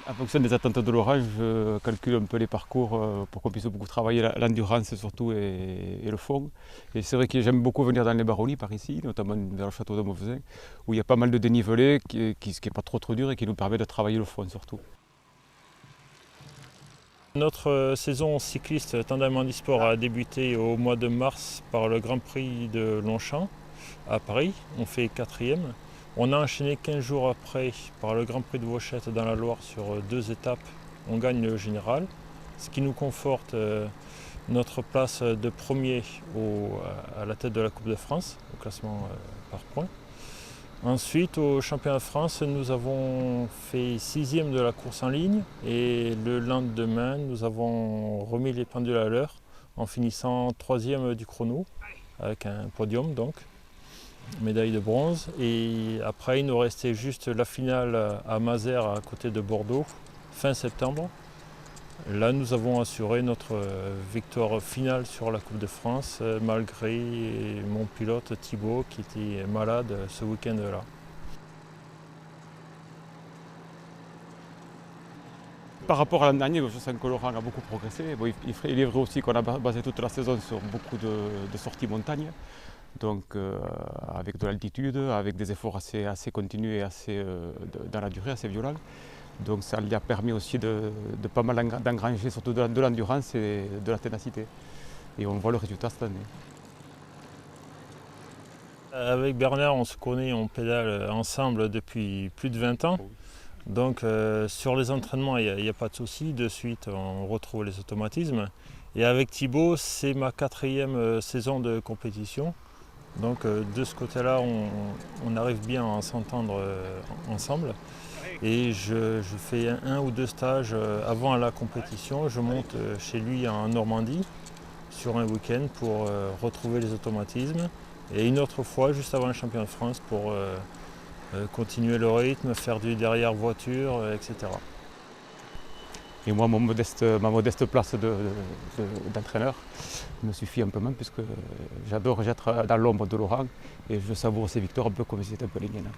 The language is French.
En fonction des attentes de Laurent, je calcule un peu les parcours pour qu'on puisse beaucoup travailler l'endurance surtout et le fond. Et c'est vrai que j'aime beaucoup venir dans les baronnies par ici, notamment vers le château de Mauvaisin, où il y a pas mal de dénivelé, ce qui n'est pas trop dur et qui nous permet de travailler le fond surtout. Notre saison cycliste Tandem Handisport a débuté au mois de mars par le Grand Prix de Longchamp à Paris. On fait 4e. On a enchaîné 15 jours après par le Grand Prix de Vauchette dans la Loire sur 2 étapes. On gagne le général, ce qui nous conforte notre place de premier à la tête de la Coupe de France, au classement par points. Ensuite, au championnat de France, nous avons fait 6e de la course en ligne et le lendemain, nous avons remis les pendules à l'heure en finissant 3e du chrono avec un podium donc, médaille de bronze. Et après, il nous restait juste la finale à Mazères à côté de Bordeaux, fin septembre. Là, nous avons assuré notre victoire finale sur la Coupe de France, malgré mon pilote Thibaut qui était malade ce week-end-là. Par rapport à l'an dernier, je sens que Laurent a beaucoup progressé. Bon, il est vrai aussi qu'on a basé toute la saison sur beaucoup de sorties montagne, donc avec de l'altitude, avec des efforts assez continus et dans la durée, assez violents. Donc ça lui a permis aussi de pas mal d'engranger surtout de l'endurance et de la ténacité. Et on voit le résultat cette année. Avec Bernard, on se connaît, on pédale ensemble depuis plus de 20 ans. Donc sur les entraînements, il n'y a pas de souci. De suite, on retrouve les automatismes. Et avec Thibaut, c'est ma 4e saison de compétition. Donc de ce côté-là, on arrive bien à s'entendre ensemble. Et je fais un ou deux stages avant la compétition. Je monte chez lui en Normandie sur un week-end pour retrouver les automatismes. Et une autre fois, juste avant le championnat de France, pour continuer le rythme, faire du derrière voiture, etc. Et moi, ma modeste place d'entraîneur me suffit amplement puisque j'adore être dans l'ombre de Laurent et je savoure ses victoires un peu comme si c'était un peu les miennes.